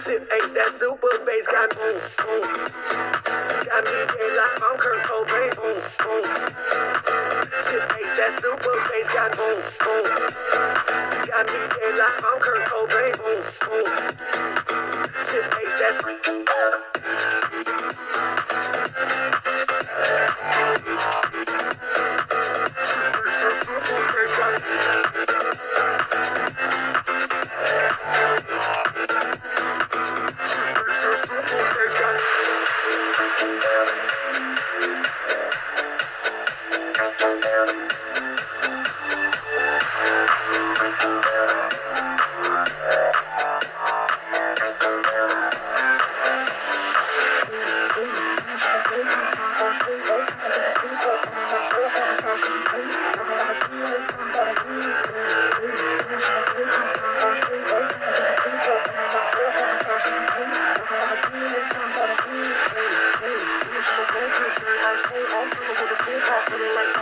Sip H, that super bass got boom, boom. Got me dead like I'm Kurt Cobain, boom, boom. Sip H, that super bass got boom, boom. Got me dead like I'm Kurt Cobain, boom, boom. Sip H, that freaking better. Like